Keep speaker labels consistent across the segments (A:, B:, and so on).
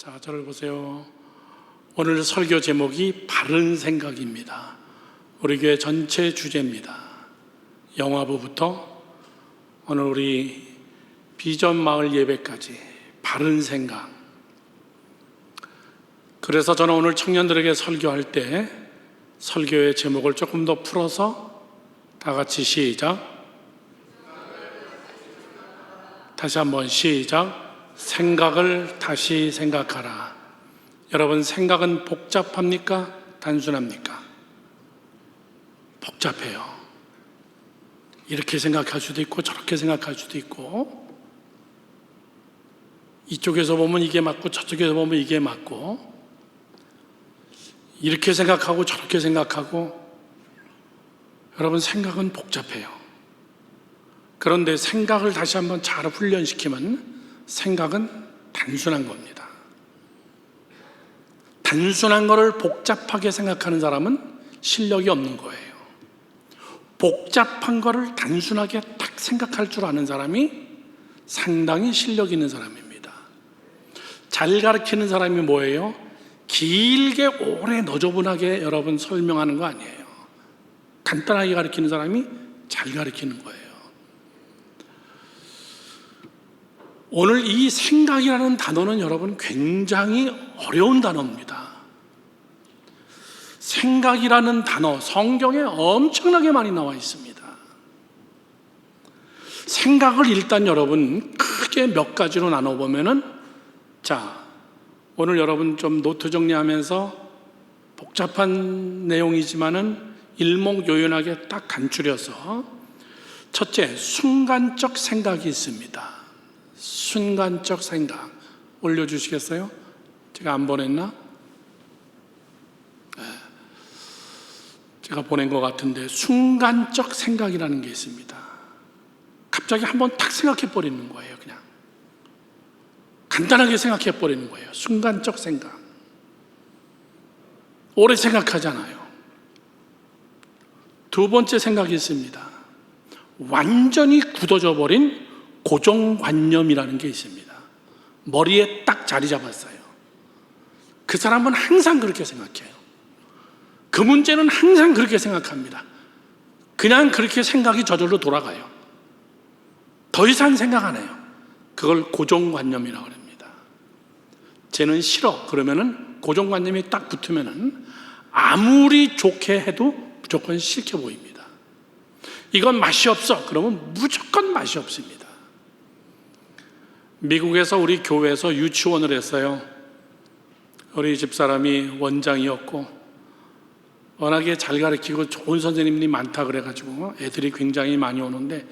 A: 자, 저를 보세요. 오늘 설교 제목이 바른 생각입니다. 우리 교회 전체 주제입니다. 영화부부터 오늘 우리 비전 마을 예배까지 바른 생각. 그래서 저는 오늘 청년들에게 설교할 때 설교의 제목을 조금 더 풀어서 다 같이 시작. 다시 한번 시작. 생각을 다시 생각하라. 여러분, 생각은 복잡합니까? 단순합니까? 복잡해요. 이렇게 생각할 수도 있고 저렇게 생각할 수도 있고, 이쪽에서 보면 이게 맞고 저쪽에서 보면 이게 맞고, 이렇게 생각하고 저렇게 생각하고. 여러분, 생각은 복잡해요. 그런데 생각을 다시 한번 잘 훈련시키면 생각은 단순한 겁니다. 단순한 거를 복잡하게 생각하는 사람은 실력이 없는 거예요. 복잡한 거를 단순하게 딱 생각할 줄 아는 사람이 상당히 실력 있는 사람입니다. 잘 가르치는 사람이 뭐예요? 길게 오래 너저분하게 여러분 설명하는 거 아니에요. 간단하게 가르치는 사람이 잘 가르치는 거예요. 오늘 이 생각이라는 단어는 여러분 굉장히 어려운 단어입니다. 생각이라는 단어, 성경에 엄청나게 많이 나와 있습니다. 생각을 일단 여러분 크게 몇 가지로 나눠보면은, 자, 오늘 여러분 좀 노트 정리하면서 복잡한 내용이지만은 일목요연하게 딱 간추려서, 첫째, 순간적 생각이 있습니다. 순간적 생각 올려주시겠어요? 제가 안 보냈나? 네. 제가 보낸 것 같은데, 순간적 생각이라는 게 있습니다. 갑자기 한번 탁 생각해 버리는 거예요. 그냥 간단하게 생각해 버리는 거예요. 순간적 생각. 오래 생각하잖아요. 두 번째 생각이 있습니다. 완전히 굳어져 버린 고정관념이라는 게 있습니다. 머리에 딱 자리 잡았어요. 그 사람은 항상 그렇게 생각해요. 그 문제는 항상 그렇게 생각합니다. 그냥 그렇게 생각이 저절로 돌아가요. 더 이상 생각 안 해요. 그걸 고정관념이라고 합니다. 쟤는 싫어 그러면은 고정관념이 딱 붙으면은 아무리 좋게 해도 무조건 싫게 보입니다. 이건 맛이 없어 그러면 무조건 맛이 없습니다. 미국에서 우리 교회에서 유치원을 했어요. 우리 집사람이 원장이었고 워낙에 잘 가르치고 좋은 선생님들이 많다 그래가지고 애들이 굉장히 많이 오는데,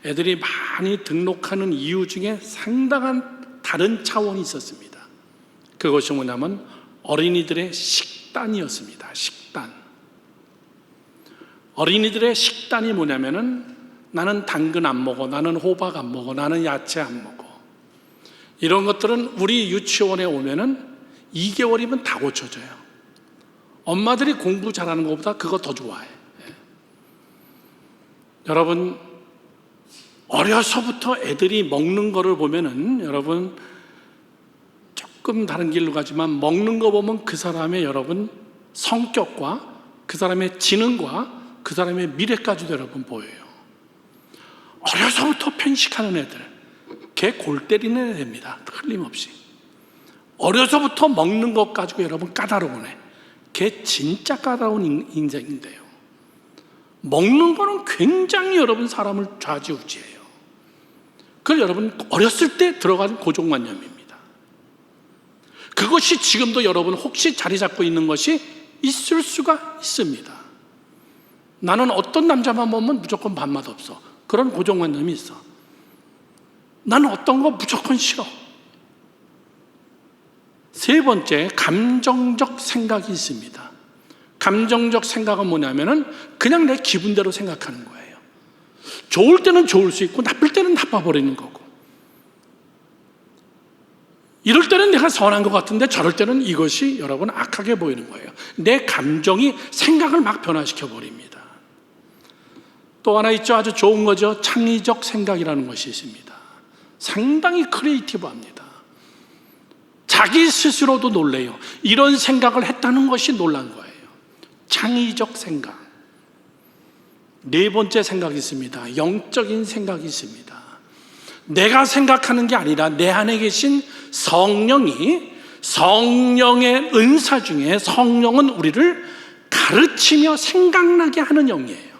A: 애들이 많이 등록하는 이유 중에 상당한 다른 차원이 있었습니다. 그것이 뭐냐면 어린이들의 식단이었습니다. 식단. 어린이들의 식단이 뭐냐면은, 나는 당근 안 먹어, 나는 호박 안 먹어, 나는 야채 안 먹어. 이런 것들은 우리 유치원에 오면은 2개월이면 다 고쳐져요. 엄마들이 공부 잘하는 것보다 그거 더 좋아해. 여러분, 어려서부터 애들이 먹는 거를 보면은, 여러분 조금 다른 길로 가지만 먹는 거 보면 그 사람의 여러분 성격과 그 사람의 지능과 그 사람의 미래까지도 여러분 보여요. 어려서부터 편식하는 애들, 걔 골 때리는 애입니다. 틀림없이. 어려서부터 먹는 것 가지고 여러분 까다로운 애, 걔 진짜 까다로운 인생인데요. 먹는 거는 굉장히 여러분 사람을 좌지우지해요. 그걸 여러분 어렸을 때 들어간 고정관념입니다. 그것이 지금도 여러분 혹시 자리 잡고 있는 것이 있을 수가 있습니다. 나는 어떤 남자만 보면 무조건 밥맛 없어, 그런 고정관념이 있어. 나는 어떤 거 무조건 싫어. 세 번째, 감정적 생각이 있습니다. 감정적 생각은 뭐냐면은 그냥 내 기분대로 생각하는 거예요. 좋을 때는 좋을 수 있고 나쁠 때는 나빠버리는 거고, 이럴 때는 내가 선한 것 같은데 저럴 때는 이것이 여러분 악하게 보이는 거예요. 내 감정이 생각을 막 변화시켜 버립니다. 또 하나 있죠. 아주 좋은 거죠. 창의적 생각이라는 것이 있습니다. 상당히 크리에이티브합니다. 자기 스스로도 놀래요. 이런 생각을 했다는 것이 놀란 거예요. 창의적 생각. 네 번째 생각이 있습니다. 영적인 생각이 있습니다. 내가 생각하는 게 아니라 내 안에 계신 성령이, 성령의 은사 중에 성령은 우리를 가르치며 생각나게 하는 영이에요.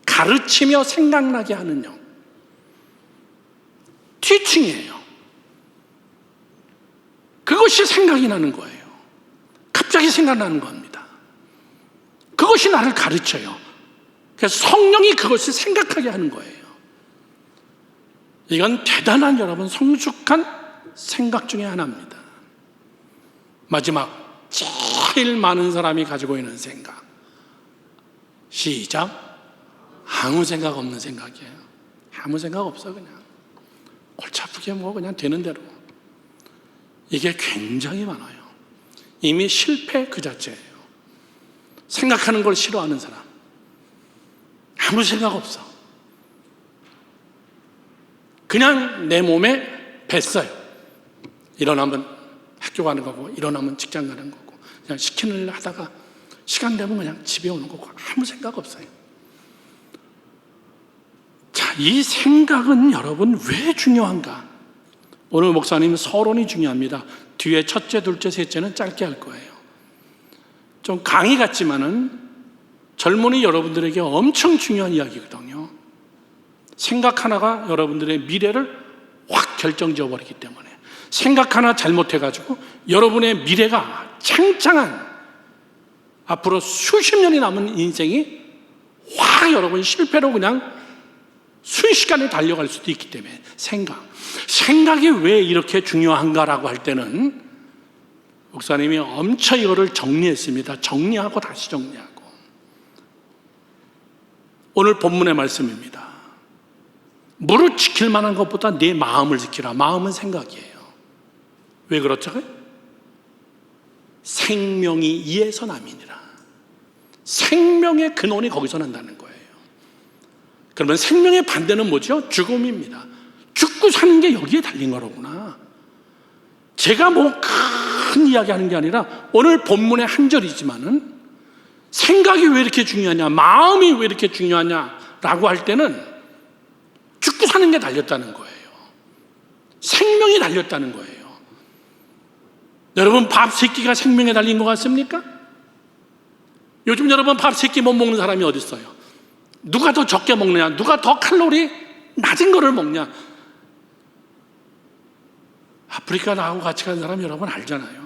A: 가르치며 생각나게 하는 영. 티칭이에요. 그것이 생각이 나는 거예요. 갑자기 생각나는 겁니다. 그것이 나를 가르쳐요. 그래서 성령이 그것을 생각하게 하는 거예요. 이건 대단한 여러분 성숙한 생각 중에 하나입니다. 마지막, 제일 많은 사람이 가지고 있는 생각. 시작. 아무 생각 없는 생각이에요. 아무 생각 없어. 그냥 골치 아프게 뭐 그냥 되는 대로. 이게 굉장히 많아요. 이미 실패 그 자체예요. 생각하는 걸 싫어하는 사람. 아무 생각 없어. 그냥 내 몸에 뱄어요. 일어나면 학교 가는 거고, 일어나면 직장 가는 거고, 그냥 시키는 일 하다가 시간 되면 그냥 집에 오는 거고, 아무 생각 없어요. 자, 이 생각은 여러분 왜 중요한가? 오늘 목사님 서론이 중요합니다. 뒤에 첫째, 둘째, 셋째는 짧게 할 거예요. 좀 강의 같지만은 젊은이 여러분들에게 엄청 중요한 이야기거든요. 생각 하나가 여러분들의 미래를 확 결정지어 버리기 때문에, 생각 하나 잘못해가지고 여러분의 미래가 창창한 앞으로 수십 년이 남은 인생이 확 여러분 실패로 그냥 순식간에 달려갈 수도 있기 때문에 생각이 왜 이렇게 중요한가라고 할 때는 목사님이 엄청 이거를 정리했습니다. 정리하고 다시 정리하고. 오늘 본문의 말씀입니다. 무릇 지킬 만한 것보다 내 마음을 지키라. 마음은 생각이에요. 왜 그렇죠? 생명이 이에서 남이니라. 생명의 근원이 거기서 난다는 거예요. 그러면 생명의 반대는 뭐죠? 죽음입니다. 죽고 사는 게 여기에 달린 거로구나. 제가 뭐 큰 이야기 하는 게 아니라 오늘 본문의 한 절이지만은 생각이 왜 이렇게 중요하냐, 마음이 왜 이렇게 중요하냐라고 할 때는 죽고 사는 게 달렸다는 거예요. 생명이 달렸다는 거예요. 여러분, 밥 3끼가 생명에 달린 것 같습니까? 요즘 여러분 밥 3끼 못 먹는 사람이 어디 있어요? 누가 더 적게 먹느냐, 누가 더 칼로리 낮은 거를 먹냐. 아프리카 나하고 같이 간 사람 여러분 알잖아요.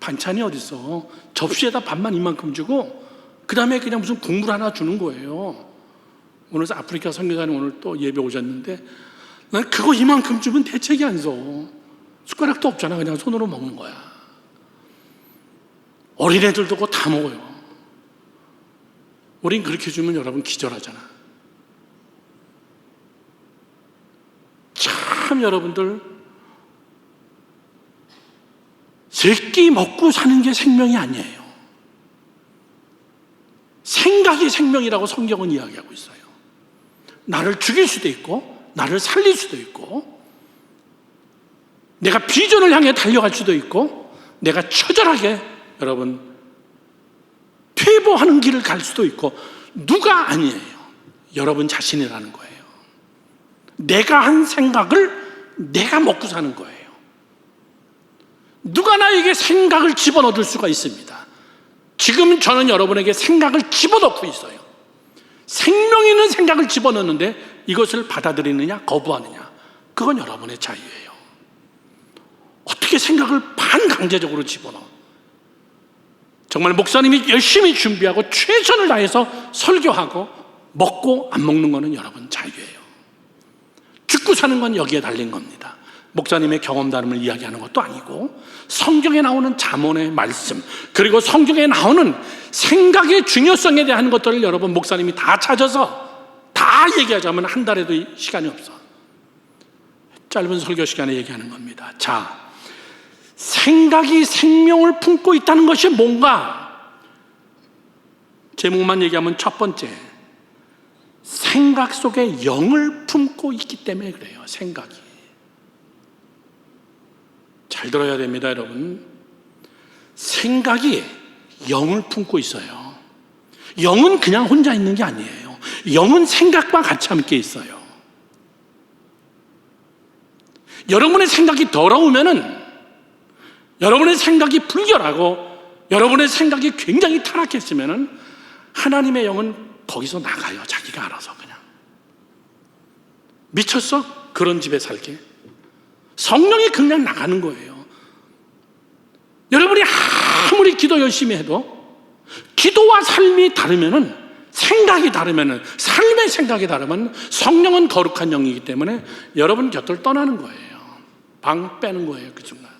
A: 반찬이 어디 있어? 접시에다 밥만 이만큼 주고 그 다음에 그냥 무슨 국물 하나 주는 거예요. 오늘 아프리카 선교사님 오늘 또 예배 오셨는데, 난 그거 이만큼 주면 대책이 안 서. 숟가락도 없잖아. 그냥 손으로 먹는 거야. 어린애들도 그거 다 먹어요. 우린 그렇게 주면 여러분 기절하잖아. 참 여러분들, 3끼 먹고 사는 게 생명이 아니에요. 생각이 생명이라고 성경은 이야기하고 있어요. 나를 죽일 수도 있고 나를 살릴 수도 있고, 내가 비전을 향해 달려갈 수도 있고, 내가 처절하게 여러분 퇴보하는 길을 갈 수도 있고, 누가 아니에요. 여러분 자신이라는 거예요. 내가 한 생각을 내가 먹고 사는 거예요. 누가 나에게 생각을 집어넣을 수가 있습니다. 지금 저는 여러분에게 생각을 집어넣고 있어요. 생명 있는 생각을 집어넣는데 이것을 받아들이느냐 거부하느냐, 그건 여러분의 자유예요. 어떻게 생각을 반강제적으로 집어넣어? 정말 목사님이 열심히 준비하고 최선을 다해서 설교하고 먹고 안 먹는 거는 여러분 자유예요. 죽고 사는 건 여기에 달린 겁니다. 목사님의 경험 다름을 이야기하는 것도 아니고, 성경에 나오는 잠언의 말씀, 그리고 성경에 나오는 생각의 중요성에 대한 것들을 여러분 목사님이 다 찾아서 다 얘기하자면 한 달에도 시간이 없어. 짧은 설교 시간에 얘기하는 겁니다. 자, 생각이 생명을 품고 있다는 것이 뭔가? 제목만 얘기하면 첫 번째, 생각 속에 영을 품고 있기 때문에 그래요. 생각이. 자, 잘 들어야 됩니다, 여러분. 생각이 영을 품고 있어요. 영은 그냥 혼자 있는 게 아니에요. 영은 생각과 같이 함께 있어요. 여러분의 생각이 더러우면은, 여러분의 생각이 불결하고 여러분의 생각이 굉장히 타락했으면은 하나님의 영은 거기서 나가요. 자기가 알아서 그냥. 미쳤어? 그런 집에 살게. 성령이 그냥 나가는 거예요. 여러분이 아무리 기도 열심히 해도 기도와 삶이 다르면은, 생각이 다르면은, 삶의 생각이 다르면 성령은 거룩한 영이기 때문에 여러분 곁을 떠나는 거예요. 방 빼는 거예요, 그 순간.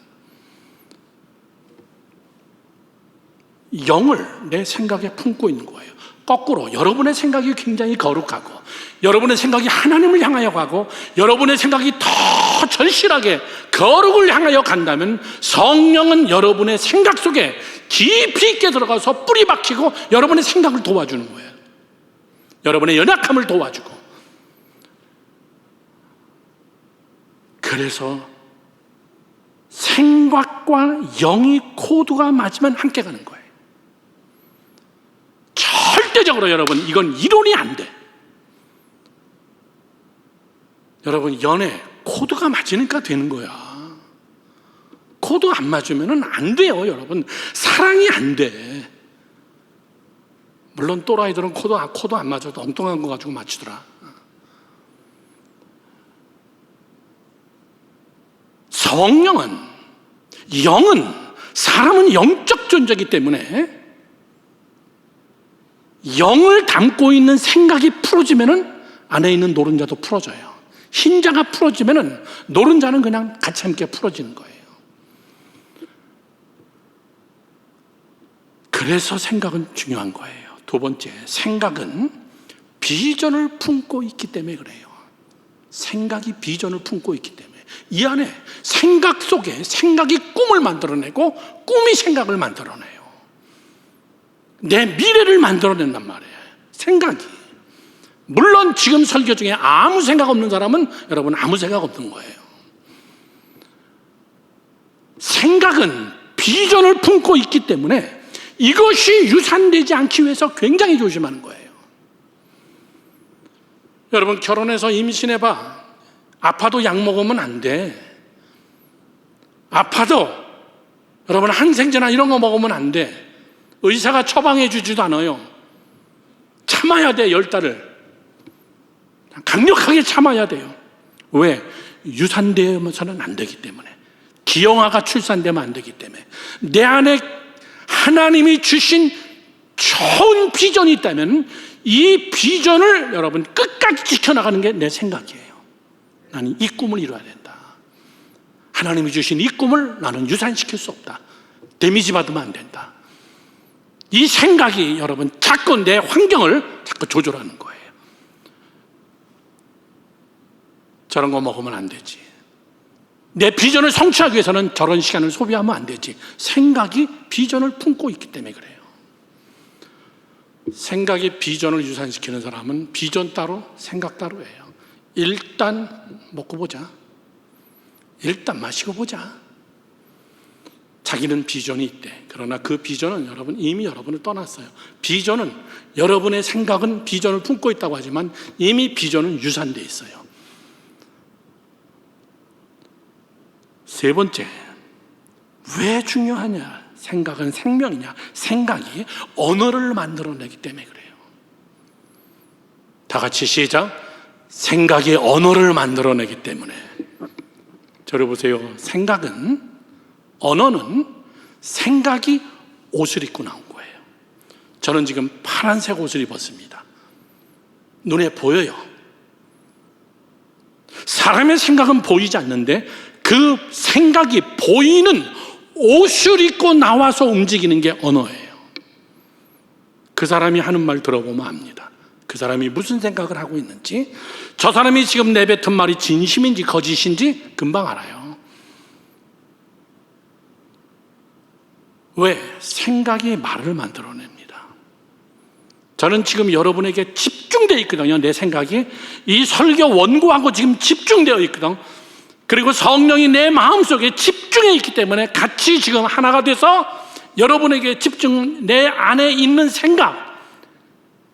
A: 영을 내 생각에 품고 있는 거예요. 거꾸로 여러분의 생각이 굉장히 거룩하고 여러분의 생각이 하나님을 향하여 가고 여러분의 생각이 더 절실하게 거룩을 향하여 간다면 성령은 여러분의 생각 속에 깊이 있게 들어가서 뿌리 박히고 여러분의 생각을 도와주는 거예요. 여러분의 연약함을 도와주고. 그래서 생각과 영이 코드가 맞으면 함께 가는 거예요. 절대적으로 여러분, 이건 이론이 안 돼. 여러분, 연애 코드가 맞으니까 되는 거야. 코드 안 맞으면 안 돼요, 여러분. 사랑이 안 돼. 물론 또라이들은 코드 안 맞아도 엉뚱한 거 가지고 맞추더라. 성령은, 영은, 사람은 영적 존재이기 때문에 영을 담고 있는 생각이 풀어지면은 안에 있는 노른자도 풀어져요. 흰자가 풀어지면은 노른자는 그냥 같이 함께 풀어지는 거예요. 그래서 생각은 중요한 거예요. 두 번째, 생각은 비전을 품고 있기 때문에 그래요. 생각이 비전을 품고 있기 때문에. 이 안에 생각 속에 생각이 꿈을 만들어내고 꿈이 생각을 만들어내요. 내 미래를 만들어낸단 말이에요. 생각이. 물론 지금 설교 중에 아무 생각 없는 사람은 여러분 아무 생각 없는 거예요. 생각은 비전을 품고 있기 때문에 이것이 유산되지 않기 위해서 굉장히 조심하는 거예요. 여러분, 결혼해서 임신해봐. 아파도 약 먹으면 안 돼. 아파도 여러분 항생제나 이런 거 먹으면 안 돼. 의사가 처방해 주지도 않아요. 참아야 돼, 10달을. 강력하게 참아야 돼요. 왜? 유산되면서는 안 되기 때문에. 기형아가 출산되면 안 되기 때문에. 내 안에 하나님이 주신 좋은 비전이 있다면 이 비전을 여러분 끝까지 지켜나가는 게 내 생각이에요. 나는 이 꿈을 이뤄야 된다. 하나님이 주신 이 꿈을 나는 유산시킬 수 없다. 데미지 받으면 안 된다. 이 생각이 여러분 자꾸 내 환경을 자꾸 조절하는 거예요. 저런 거 먹으면 안 되지. 내 비전을 성취하기 위해서는 저런 시간을 소비하면 안 되지. 생각이 비전을 품고 있기 때문에 그래요. 생각이 비전을 유산시키는 사람은 비전 따로 생각 따로예요. 일단 먹고 보자. 일단 마시고 보자. 자기는 비전이 있대. 그러나 그 비전은 여러분 이미 여러분을 떠났어요. 비전은, 여러분의 생각은 비전을 품고 있다고 하지만 이미 비전은 유산되어 있어요. 세 번째, 왜 중요하냐? 생각은 생명이냐? 생각이 언어를 만들어내기 때문에 그래요. 다 같이 시작. 생각이 언어를 만들어내기 때문에. 저를 보세요. 언어는 생각이 옷을 입고 나온 거예요. 저는 지금 파란색 옷을 입었습니다. 눈에 보여요. 사람의 생각은 보이지 않는데 그 생각이 보이는 옷을 입고 나와서 움직이는 게 언어예요. 그 사람이 하는 말 들어보면 압니다. 그 사람이 무슨 생각을 하고 있는지, 저 사람이 지금 내뱉은 말이 진심인지 거짓인지 금방 알아요. 왜? 생각이 말을 만들어냅니다. 저는 지금 여러분에게 집중되어 있거든요. 내 생각이 이 설교 원고하고 지금 집중되어 있거든. 그리고 성령이 내 마음속에 집중해 있기 때문에 같이 지금 하나가 돼서 여러분에게 내 안에 있는 생각,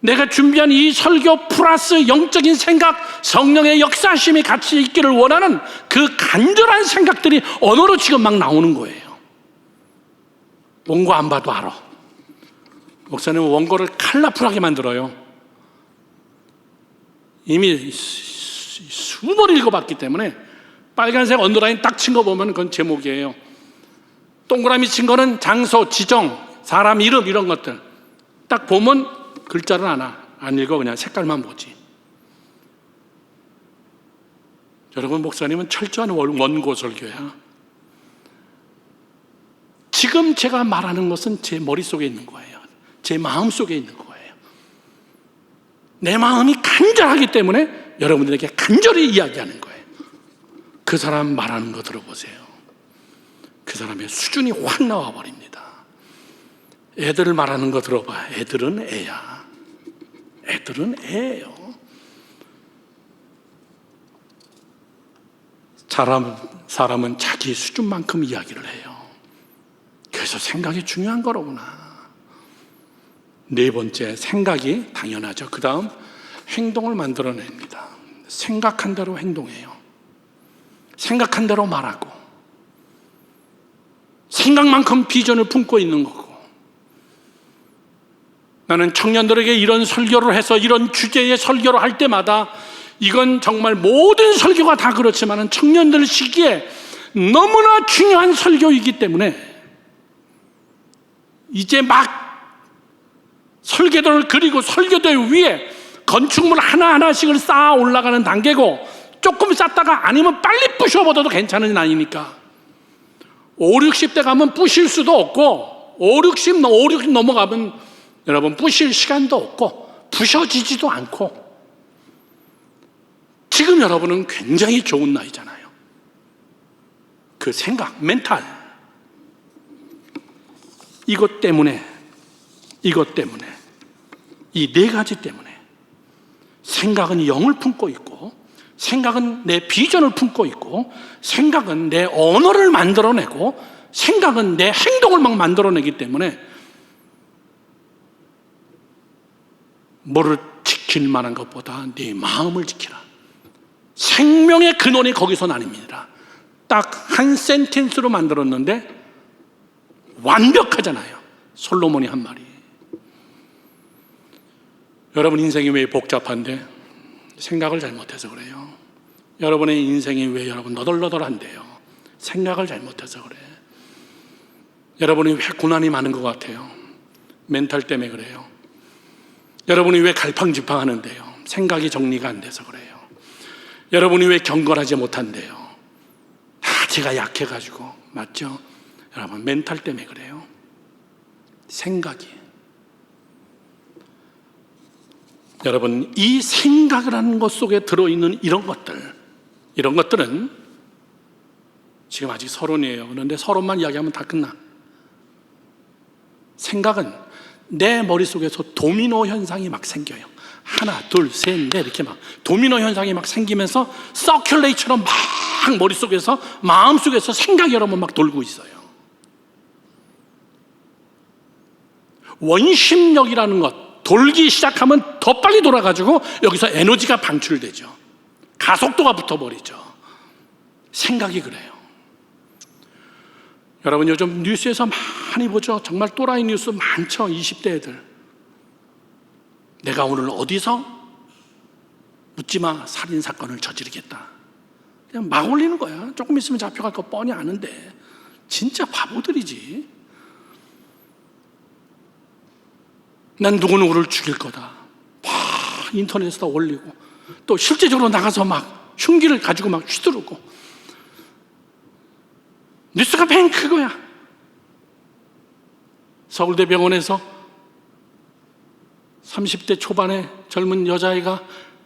A: 내가 준비한 이 설교 플러스 영적인 생각, 성령의 역사심이 같이 있기를 원하는 그 간절한 생각들이 언어로 지금 막 나오는 거예요. 원고 안 봐도 알아. 목사님은 원고를 컬러풀하게 만들어요. 이미 수번 읽어봤기 때문에 빨간색 언더라인 딱 친 거 보면 그건 제목이에요. 동그라미 친 거는 장소, 지정, 사람 이름 이런 것들. 딱 보면 글자를 안 읽어. 그냥 색깔만 보지. 여러분, 목사님은 철저한 원고 설교야. 지금 제가 말하는 것은 제 머릿속에 있는 거예요. 제 마음속에 있는 거예요. 내 마음이 간절하기 때문에 여러분들에게 간절히 이야기하는 거예요. 그 사람 말하는 거 들어보세요. 그 사람의 수준이 확 나와 버립니다. 애들 말하는 거 들어봐. 애들은 애야. 애들은 애예요. 사람은 자기 수준만큼 이야기를 해요. 그래서 생각이 중요한 거로구나. 네 번째, 생각이 당연하죠. 그 다음 행동을 만들어냅니다. 생각한 대로 행동해요. 생각한 대로 말하고 생각만큼 비전을 품고 있는 거고. 나는 청년들에게 이런 설교를 해서 이런 주제의 설교를 할 때마다 이건 정말 모든 설교가 다 그렇지만 청년들 시기에 너무나 중요한 설교이기 때문에 이제 막 설계도를 그리고 설계도 위에 건축물 하나하나씩을 쌓아 올라가는 단계고, 조금 쌓다가 아니면 빨리 부셔버려도 괜찮은 나이니까 5, 60대 가면 부실 수도 없고 5, 60 넘어가면 여러분 부실 시간도 없고 부셔지지도 않고, 지금 여러분은 굉장히 좋은 나이잖아요. 그 생각, 멘탈, 이것 때문에 이 네 가지 때문에 생각은 영을 품고 있고, 생각은 내 비전을 품고 있고, 생각은 내 언어를 만들어내고, 생각은 내 행동을 막 만들어내기 때문에 뭐를 지킬 만한 것보다 네 마음을 지키라. 생명의 근원이 거기서 나뉩니다. 딱 한 센텐스로 만들었는데 완벽하잖아요. 솔로몬이 한 말이. 여러분 인생이 왜 복잡한데? 생각을 잘못해서 그래요. 여러분의 인생이 왜 여러분 너덜너덜한데요? 생각을 잘못해서 그래. 여러분이 왜 고난이 많은 것 같아요? 멘탈 때문에 그래요. 여러분이 왜 갈팡질팡하는데요? 생각이 정리가 안 돼서 그래요. 여러분이 왜 경건하지 못한대요? 제가 약해가지고. 맞죠? 여러분 멘탈 때문에 그래요. 생각이. 여러분 이 생각을 하는 것 속에 들어있는 이런 것들은 지금 아직 서론이에요. 그런데 서론만 이야기하면 다 끝나. 생각은 내 머릿속에서 도미노 현상이 막 생겨요. 하나, 둘, 셋, 넷 이렇게 막 도미노 현상이 막 생기면서 서큘레이처럼 막 머릿속에서 마음속에서 생각이 여러분 막 돌고 있어요. 원심력이라는 것, 돌기 시작하면 더 빨리 돌아가지고 여기서 에너지가 방출되죠. 가속도가 붙어버리죠. 생각이 그래요. 여러분 요즘 뉴스에서 많이 보죠. 정말 또라이 뉴스 많죠. 20대 애들. 내가 오늘 어디서 묻지마 살인사건을 저지르겠다. 그냥 막 올리는 거야. 조금 있으면 잡혀갈 거 뻔히 아는데 진짜 바보들이지. 난 누구누구를 죽일 거다. 막 인터넷에다 올리고 또 실제적으로 나가서 막 흉기를 가지고 막 휘두르고. 뉴스가 뱅 그거야. 서울대병원에서 30대 초반의 젊은 여자아이가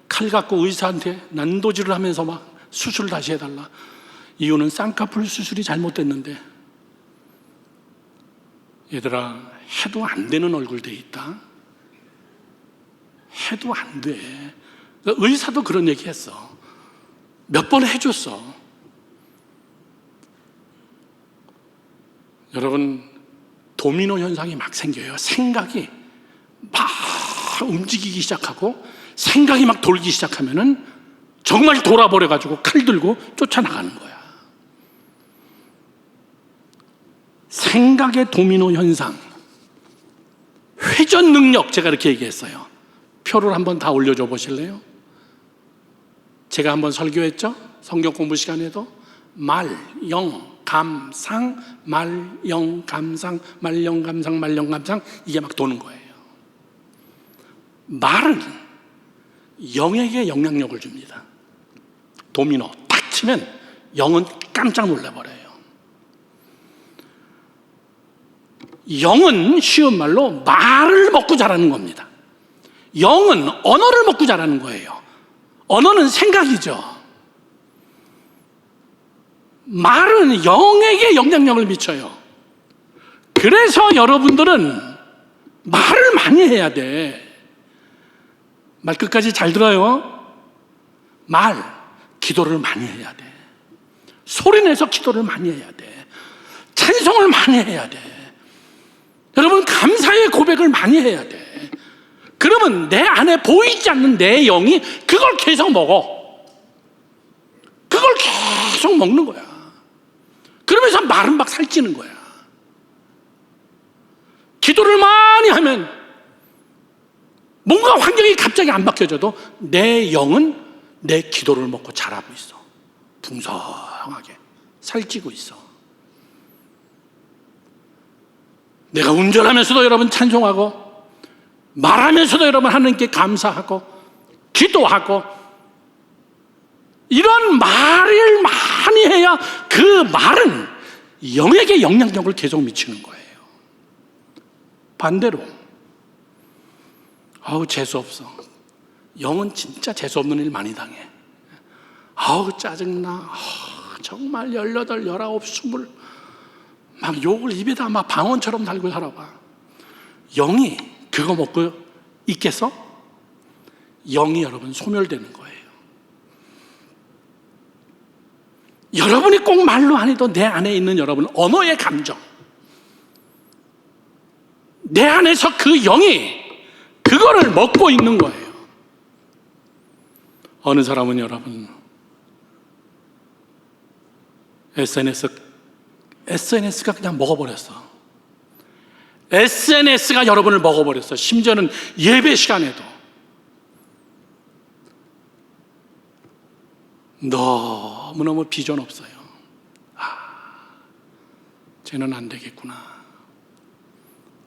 A: 칼 갖고 의사한테 난도질을 하면서 막 수술 다시 해달라. 이유는 쌍꺼풀 수술이 잘못됐는데. 얘들아, 해도 안 되는 얼굴 돼 있다. 해도 안 돼. 의사도 그런 얘기 했어. 몇 번 해줬어. 여러분, 도미노 현상이 막 생겨요. 생각이 막 움직이기 시작하고 생각이 막 돌기 시작하면은 정말 돌아버려가지고 칼 들고 쫓아나가는 거야. 생각의 도미노 현상, 회전 능력, 제가 이렇게 얘기했어요. 표를 한번 다 올려줘 보실래요? 제가 한번 설교했죠? 성경 공부 시간에도 말, 영, 감, 상, 말, 영, 감, 상, 말, 영, 감, 상, 말, 영, 감, 상, 이게 막 도는 거예요. 말은 영에게 영향력을 줍니다. 도미노 딱 치면 영은 깜짝 놀라버려요. 영은 쉬운 말로 말을 먹고 자라는 겁니다. 영은 언어를 먹고 자라는 거예요. 언어는 생각이죠. 말은 영에게 영향력을 미쳐요. 그래서 여러분들은 말을 많이 해야 돼. 말 끝까지 잘 들어요. 말, 기도를 많이 해야 돼. 소리내서 기도를 많이 해야 돼. 찬송을 많이 해야 돼. 여러분, 감사의 고백을 많이 해야 돼. 그러면 내 안에 보이지 않는 내 영이 그걸 계속 먹어. 그걸 계속 먹는 거야. 그러면서 말은 막 살찌는 거야. 기도를 많이 하면 뭔가 환경이 갑자기 안 바뀌어져도 내 영은 내 기도를 먹고 자라고 있어. 풍성하게 살찌고 있어. 내가 운전하면서도 여러분 찬송하고, 말하면서도 여러분 하나님께 감사하고, 기도하고, 이런 말을 많이 해야 그 말은 영에게 영향력을 계속 미치는 거예요. 반대로 아우 재수없어. 영은 진짜 재수없는 일 많이 당해. 아우 짜증나. 정말 18, 19, 20 막 욕을 입에다 막 방언처럼 달고 살아봐. 영이 그거 먹고 있겠어? 영이 여러분 소멸되는 거예요. 여러분이 꼭 말로 안 해도 내 안에 있는 여러분 언어의 감정, 내 안에서 그 영이 그거를 먹고 있는 거예요. 어느 사람은 여러분 SNS가 그냥 먹어버렸어. SNS가 여러분을 먹어버렸어. 심지어는 예배 시간에도 너무너무 비전 없어요. 쟤는 안 되겠구나.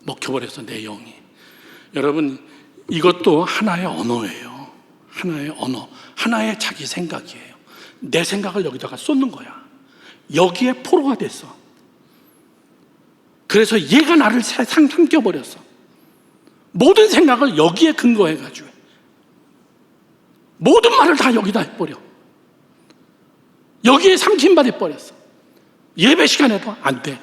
A: 먹혀버렸어, 내 영이. 여러분, 이것도 하나의 언어예요. 하나의 언어, 하나의 자기 생각이에요. 내 생각을 여기다가 쏟는 거야. 여기에 포로가 됐어. 그래서 얘가 나를 삼켜버렸어. 모든 생각을 여기에 근거해가지고 모든 말을 다 여기다 해버려. 여기에 삼킴받아 버렸어. 예배 시간에도 안 돼.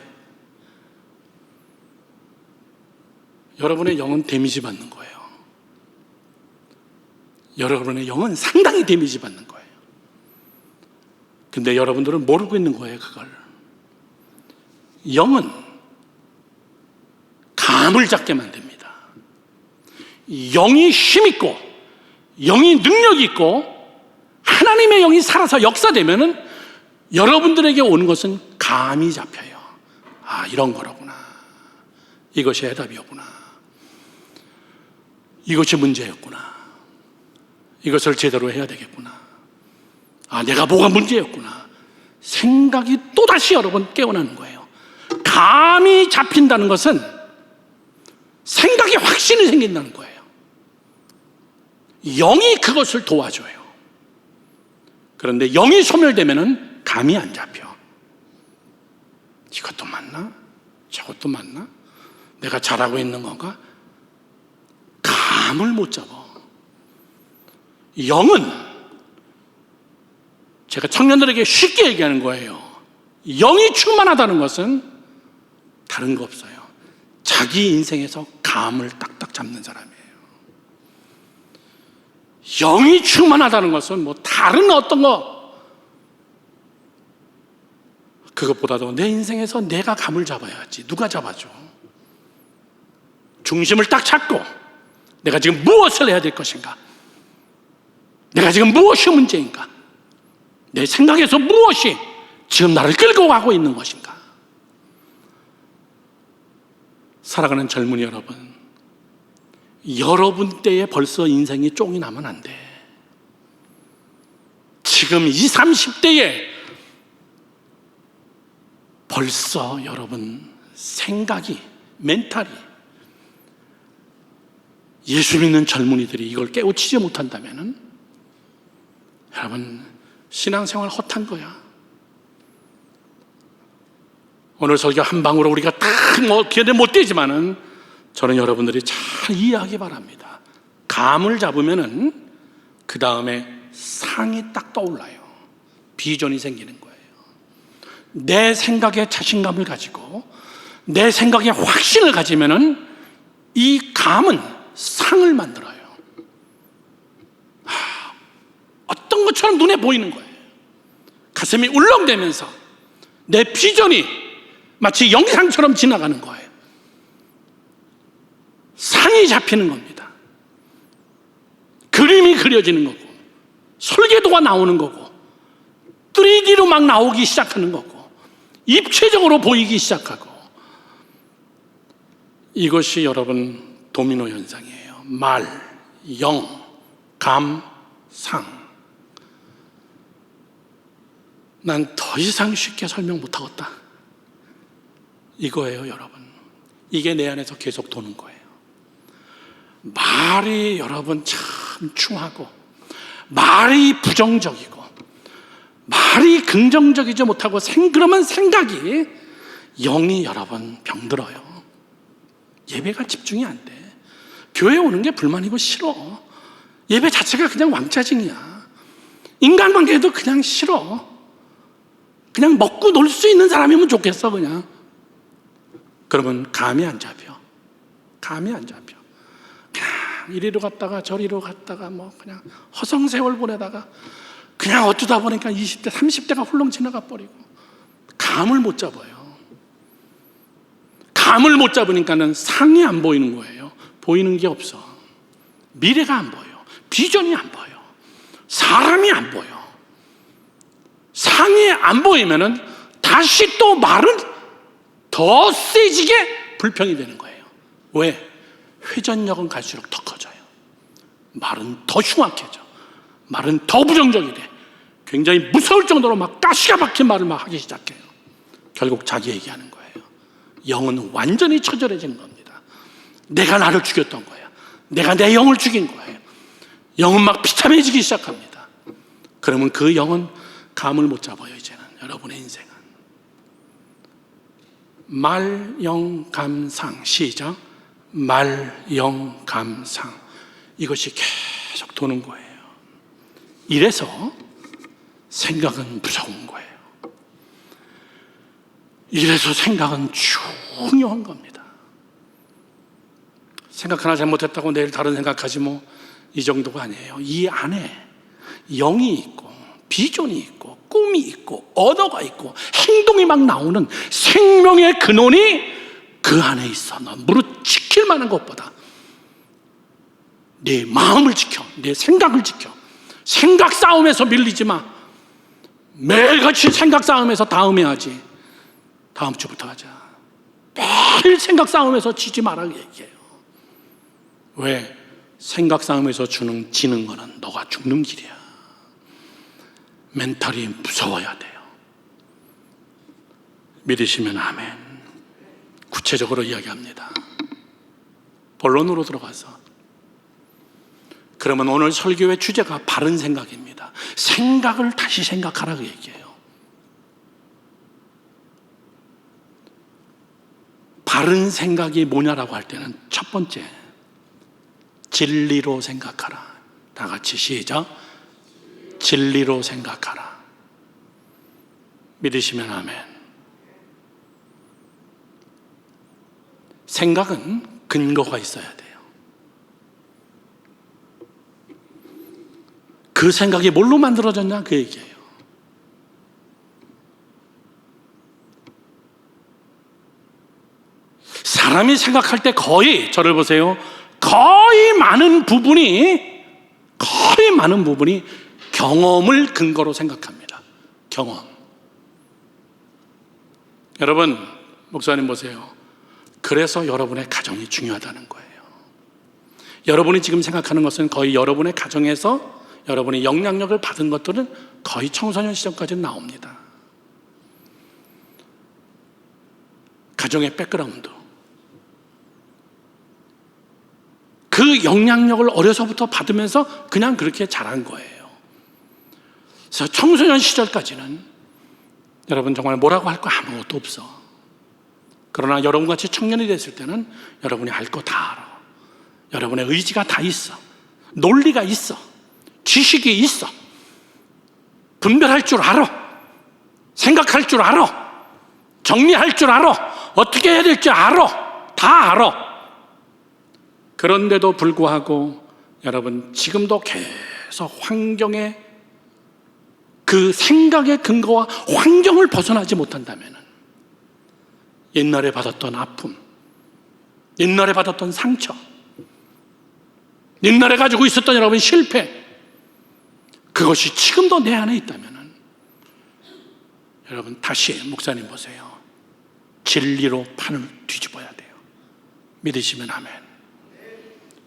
A: 여러분의 영은 데미지 받는 거예요. 여러분의 영은 상당히 데미지 받는 거예요. 근데 여러분들은 모르고 있는 거예요, 그걸. 영은 감을 잡게 만듭니다. 영이 힘있고, 영이 능력이 있고, 하나님의 영이 살아서 역사되면은 여러분들에게 오는 것은 감이 잡혀요. 이런 거로구나. 이것이 해답이었구나. 이것이 문제였구나. 이것을 제대로 해야 되겠구나. 내가 뭐가 문제였구나. 생각이 또다시 여러분 깨어나는 거예요. 감이 잡힌다는 것은 생각이 확신이 생긴다는 거예요. 영이 그것을 도와줘요. 그런데 영이 소멸되면은 감이 안 잡혀. 이것도 맞나? 저것도 맞나? 내가 잘하고 있는 건가? 감을 못 잡아. 영은 제가 청년들에게 쉽게 얘기하는 거예요. 영이 충만하다는 것은 다른 거 없어요. 자기 인생에서 감을 딱딱 잡는 사람이에요. 영이 충만하다는 것은 뭐 다른 어떤 거 그것보다도 내 인생에서 내가 감을 잡아야지. 누가 잡아줘? 중심을 딱 잡고 내가 지금 무엇을 해야 될 것인가? 내가 지금 무엇이 문제인가? 내 생각에서 무엇이 지금 나를 끌고 가고 있는 것인가? 살아가는 젊은이 여러분, 여러분 때에 벌써 인생이 쫑이 나면 안 돼. 지금 20, 30대에 벌써 여러분 생각이, 멘탈이, 예수 믿는 젊은이들이 이걸 깨우치지 못한다면 여러분 신앙생활 헛한 거야. 오늘 설교 한 방으로 우리가 다 기대 못 되지만은 저는 여러분들이 잘 이해하기 바랍니다. 감을 잡으면은 그 다음에 상이 딱 떠올라요. 비전이 생기는 거예요. 내 생각에 자신감을 가지고 내 생각에 확신을 가지면은 이 감은 상을 만들어요. 어떤 것처럼 눈에 보이는 거예요. 가슴이 울렁대면서 내 비전이 마치 영상처럼 지나가는 거예요. 상이 잡히는 겁니다. 그림이 그려지는 거고, 설계도가 나오는 거고, 3D로 막 나오기 시작하는 거고, 입체적으로 보이기 시작하고, 이것이 여러분 도미노 현상이에요. 말, 영, 감, 상. 난 더 이상 쉽게 설명 못하겠다. 이거예요, 여러분. 이게 내 안에서 계속 도는 거예요. 말이 여러분 참 충하고, 말이 부정적이고, 말이 긍정적이지 못하고, 그러면 생각이, 영이 여러분 병들어요. 예배가 집중이 안 돼. 교회 오는 게 불만이고 싫어. 예배 자체가 그냥 왕짜증이야. 인간관계도 그냥 싫어. 그냥 먹고 놀 수 있는 사람이면 좋겠어, 그냥. 그러면 감이 안 잡혀. 감이 안 잡혀. 그냥 이리로 갔다가 저리로 갔다가 뭐 그냥 허송세월 보내다가 그냥 어쩌다 보니까 20대, 30대가 훌렁 지나가 버리고 감을 못 잡아요. 감을 못 잡으니까는 상이 안 보이는 거예요. 보이는 게 없어. 미래가 안 보여. 비전이 안 보여. 사람이 안 보여. 상이 안 보이면은 다시 또 말은 더 세지게 불평이 되는 거예요. 왜? 회전력은 갈수록 더 커져요. 말은 더 흉악해져. 말은 더 부정적이 돼. 굉장히 무서울 정도로 막 가시가 박힌 말을 막 하기 시작해요. 결국 자기 얘기하는 거예요. 영은 완전히 처절해진 겁니다. 내가 나를 죽였던 거야. 내가 내 영을 죽인 거예요. 영은 막 비참해지기 시작합니다. 그러면 그 영은 감을 못 잡아요. 이제는 여러분의 인생은 말, 영, 감, 상. 시작. 말, 영, 감, 상. 이것이 계속 도는 거예요. 이래서 생각은 무서운 거예요. 이래서 생각은 중요한 겁니다. 생각 하나 잘못했다고 내일 다른 생각하지 뭐 이 정도가 아니에요. 이 안에 영이 있고 비전이 있고 꿈이 있고 언어가 있고 행동이 막 나오는 생명의 근원이 그 안에 있어. 너 무릇 지킬 만한 것보다 내 마음을 지켜, 내 생각을 지켜. 생각 싸움에서 밀리지 마. 매일같이 생각 싸움에서 다음에 하지. 다음 주부터 하자. 매일 생각 싸움에서 지지 말라고 얘기해요. 왜? 생각 싸움에서 지는 거는 너가 죽는 길이야. 멘탈이 무서워야 돼요. 믿으시면 아멘. 구체적으로 이야기합니다. 본론으로 들어가서. 그러면 오늘 설교의 주제가 바른 생각입니다. 생각을 다시 생각하라고 얘기해요. 바른 생각이 뭐냐라고 할 때는 첫 번째, 진리로 생각하라. 다 같이 시작. 진리로 생각하라. 믿으시면 아멘. 생각은 근거가 있어야 돼요. 그 생각이 뭘로 만들어졌냐 그 얘기예요. 사람이 생각할 때 거의, 저를 보세요, 거의 많은 부분이 경험을 근거로 생각합니다. 경험. 여러분, 목사님 보세요. 그래서 여러분의 가정이 중요하다는 거예요. 여러분이 지금 생각하는 것은 거의 여러분의 가정에서 여러분이 영향력을 받은 것들은 거의 청소년 시절까지 나옵니다. 가정의 백그라운드. 그 영향력을 어려서부터 받으면서 그냥 그렇게 자란 거예요. 그래서 청소년 시절까지는 여러분 정말 뭐라고 할 거 아무것도 없어. 그러나 여러분같이 청년이 됐을 때는 여러분이 할 거 다 알아. 여러분의 의지가 다 있어. 논리가 있어. 지식이 있어. 분별할 줄 알아. 생각할 줄 알아. 정리할 줄 알아. 어떻게 해야 될지 알아. 다 알아. 그런데도 불구하고 여러분 지금도 계속 환경에 그 생각의 근거와 환경을 벗어나지 못한다면 옛날에 받았던 아픔, 옛날에 받았던 상처, 옛날에 가지고 있었던 여러분 실패, 그것이 지금도 내 안에 있다면 여러분 다시 목사님 보세요. 진리로 판을 뒤집어야 돼요. 믿으시면 아멘.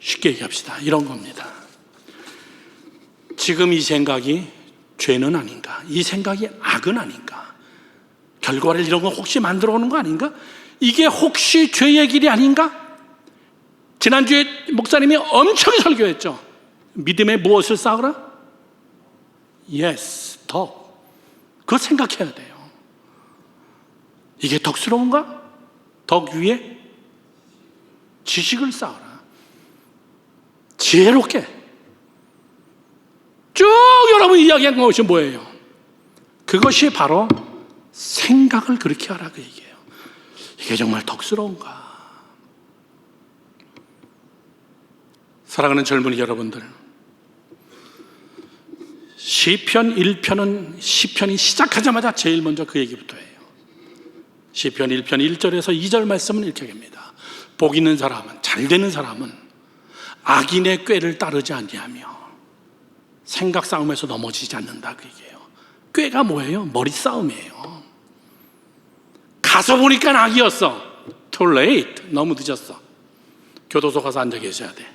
A: 쉽게 얘기합시다. 이런 겁니다. 지금 이 생각이 죄는 아닌가? 이 생각이 악은 아닌가? 결과를 이런 거 혹시 만들어 오는 거 아닌가? 이게 혹시 죄의 길이 아닌가? 지난주에 목사님이 엄청 설교했죠. 믿음에 무엇을 쌓으라? Yes, 덕. 그거 생각해야 돼요. 이게 덕스러운가? 덕 위에 지식을 쌓아라. 지혜롭게. 쭉 여러분 이야기한 것이 뭐예요? 그것이 바로 생각을 그렇게 하라 그 얘기예요. 이게 정말 덕스러운가? 사랑하는 젊은이 여러분들, 시편 1편은 시편이 시작하자마자 제일 먼저 그 얘기부터 해요. 시편 1편 1절에서 2절 말씀은 이렇게 합니다. 복 있는 사람은, 잘 되는 사람은 악인의 꾀를 따르지 아니하며 생각 싸움에서 넘어지지 않는다 그 얘기예요. 꾀가 뭐예요? 머리 싸움이에요. 가서 보니까 악이었어. Too late. 너무 늦었어. 교도소 가서 앉아 계셔야 돼.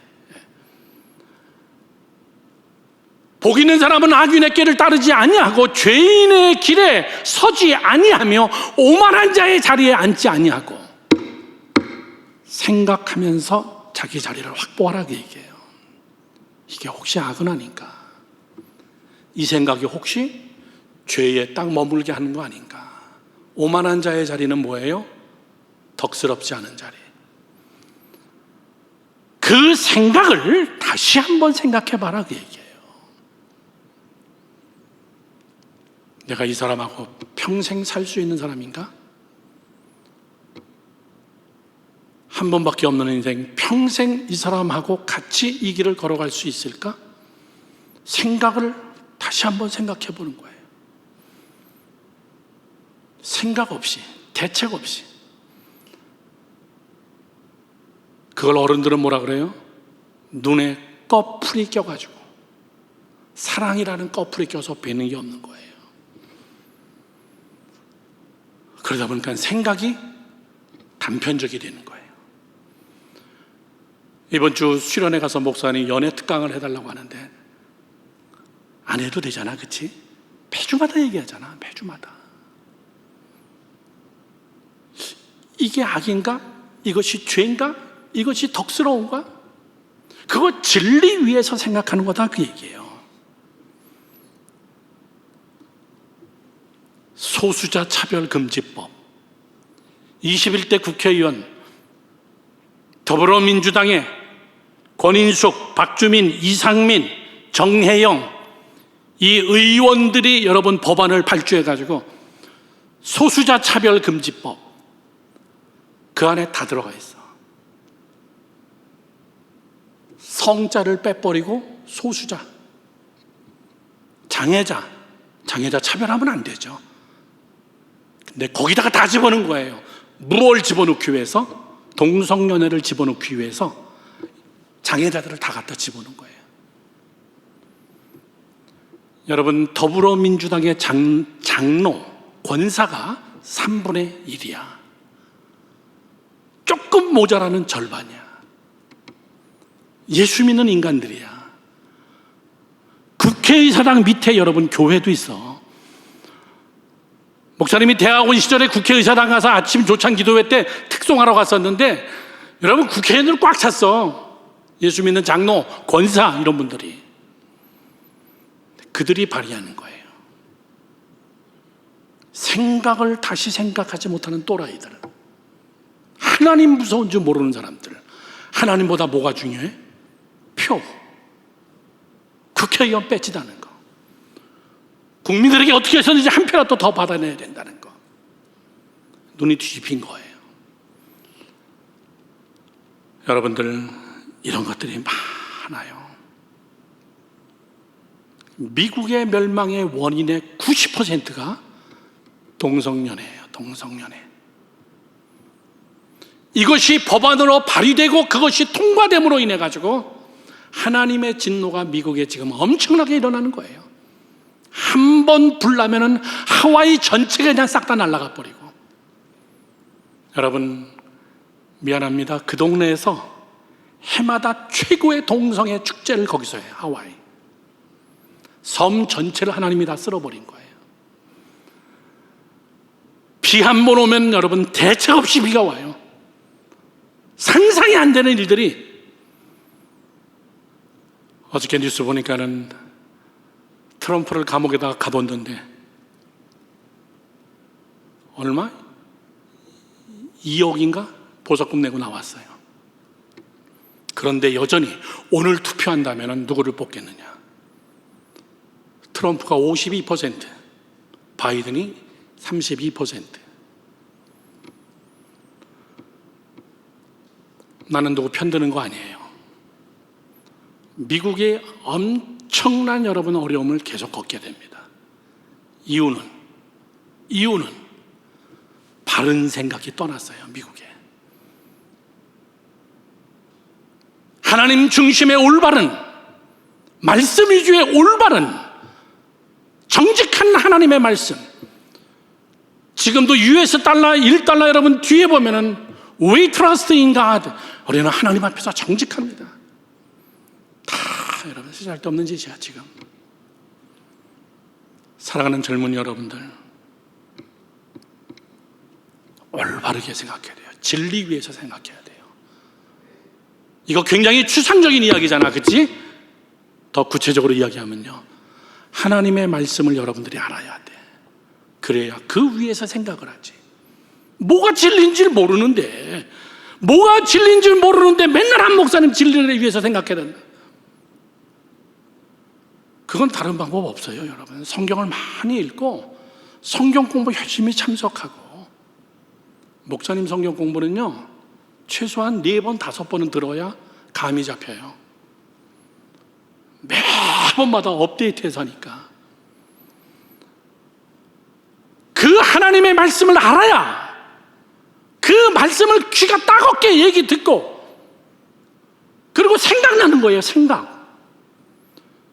A: 복 있는 사람은 악인의 꾀를 따르지 아니하고 죄인의 길에 서지 아니하며 오만한 자의 자리에 앉지 아니하고 생각하면서 자기 자리를 확보하라 그 얘기예요. 이게 혹시 악은 아닌가? 이 생각이 혹시 죄에 딱 머물게 하는 거 아닌가? 오만한 자의 자리는 뭐예요? 덕스럽지 않은 자리. 그 생각을 다시 한번 생각해봐라 그 얘기예요. 내가 이 사람하고 평생 살 수 있는 사람인가? 한 번밖에 없는 인생, 평생 이 사람하고 같이 이 길을 걸어갈 수 있을까? 생각을 다시 한번 생각해 보는 거예요. 생각 없이, 대책 없이. 그걸 어른들은 뭐라 그래요? 눈에 꺼풀이 껴가지고 사랑이라는 꺼풀이 껴서 뵈는 게 없는 거예요. 그러다 보니까 생각이 단편적이 되는 거예요. 이번 주 수련회 가서 목사님 연애 특강을 해달라고 하는데 안 해도 되잖아, 그치? 매주마다 얘기하잖아, 매주마다. 이게 악인가? 이것이 죄인가? 이것이 덕스러운가? 그거 진리 위에서 생각하는 거다 그 얘기예요. 소수자 차별금지법, 21대 국회의원, 더불어민주당의 권인숙, 박주민, 이상민, 정혜영 이 의원들이 여러분 법안을 발주해가지고 소수자 차별금지법 그 안에 다 들어가 있어. 성자를 빼버리고 소수자, 장애자 차별하면 안 되죠. 근데 거기다가 다 집어넣은 거예요. 무엇을 집어넣기 위해서? 동성연애를 집어넣기 위해서 장애자들을 다 갖다 집어넣은 거예요. 여러분, 더불어민주당의 장로, 권사가 3분의 1이야. 조금 모자라는 절반이야. 예수 믿는 인간들이야. 국회의사당 밑에 여러분 교회도 있어. 목사님이 대학원 시절에 국회의사당 가서 아침 조찬 기도회 때 특송하러 갔었는데 여러분 국회의원들 꽉 찼어. 예수 믿는 장로, 권사 이런 분들이. 그들이 발휘하는 거예요. 생각을 다시 생각하지 못하는 또라이들. 하나님 무서운 줄 모르는 사람들. 하나님보다 뭐가 중요해? 표. 국회의원 뺏지다는 거. 국민들에게 어떻게 해서든지 한 표라도 더 받아내야 된다는 거. 눈이 뒤집힌 거예요. 여러분들, 이런 것들이 많아요. 미국의 멸망의 원인의 90%가 동성연애예요. 동성연애. 이것이 법안으로 발의되고 그것이 통과됨으로 인해 가지고 하나님의 진노가 미국에 지금 엄청나게 일어나는 거예요. 한 번 불나면은 하와이 전체가 그냥 싹 다 날아가 버리고. 여러분, 미안합니다. 그 동네에서 해마다 최고의 동성애 축제를 거기서 해요. 하와이. 섬 전체를 하나님이 다 쓸어버린 거예요. 비 한 번 오면 여러분 대책 없이 비가 와요. 상상이 안 되는 일들이. 어저께 뉴스 보니까는 트럼프를 감옥에다가 가뒀는데 얼마? 2억인가? 보석금 내고 나왔어요. 그런데 여전히 오늘 투표한다면 누구를 뽑겠느냐? 트럼프가 52%, 바이든이 32%. 나는 누구 편드는 거 아니에요. 미국의 엄청난 여러분 어려움을 계속 겪게 됩니다. 이유는 바른 생각이 떠났어요. 미국에. 하나님 중심의 올바른 말씀 위주의 올바른 정직한 하나님의 말씀. 지금도 US 달러, 1달러 여러분 뒤에 보면은 We trust in God. 우리는 하나님 앞에서 정직합니다. 다 여러분 쓰잘데없는 짓이야 지금. 사랑하는 젊은이 여러분들, 올바르게 생각해야 돼요. 진리 위해서 생각해야 돼요. 이거 굉장히 추상적인 이야기잖아, 그렇지? 더 구체적으로 이야기하면요, 하나님의 말씀을 여러분들이 알아야 돼. 그래야 그 위에서 생각을 하지. 뭐가 진리인지 모르는데 맨날 한 목사님 진리를 위해서 생각해야 된다. 그건 다른 방법 없어요. 여러분, 성경을 많이 읽고 성경 공부 열심히 참석하고. 목사님 성경 공부는요 최소한 4번 5번은 들어야 감이 잡혀요. 매번마다 업데이트해서 하니까. 그 하나님의 말씀을 알아야 그 말씀을 귀가 따갑게 얘기 듣고, 그리고 생각나는 거예요.